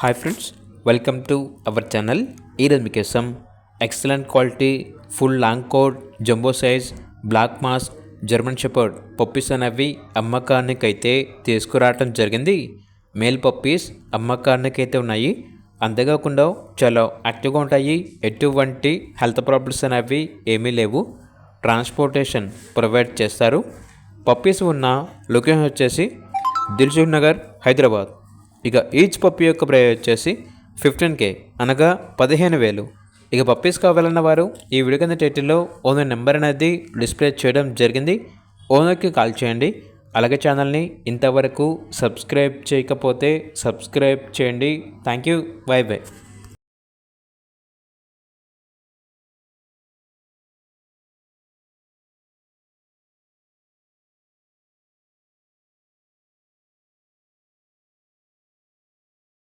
Hi friends, welcome to our channel. ఈరోజు మీకోసం excellent quality full long coat jumbo size black mask German shepherd puppies అనేవి అమ్మకానికైతే తీసుకురావటం జరిగింది. మేల్ పప్పీస్ అమ్మకానికైతే ఉన్నాయి. అంతేకాకుండా చాలా యాక్టివ్గా ఉంటాయి. ఎటువంటి హెల్త్ ప్రాబ్లమ్స్ అనేవి ఏమీ లేవు. ట్రాన్స్పోర్టేషన్ ప్రొవైడ్ చేస్తారు. పప్పీస్ ఉన్న లొకేషన్ వచ్చేసి దిల్సుఖ్ నగర్, హైదరాబాద్. ఇక ఈచ్ పప్పీ యొక్క ప్రైస్ వచ్చేసి 15K అనగా 15,000. ఇక పప్పీస్ కావాలన్న వారు ఈ వీడియో కింద టైటిల్లో ఓనర్ నెంబర్ అనేది డిస్ప్లే చేయడం జరిగింది. ఓనర్కి కాల్ చేయండి. అలాగే ఛానల్ని ఇంతవరకు సబ్స్క్రైబ్ చేయకపోతే సబ్స్క్రైబ్ చేయండి. Thank you. By by.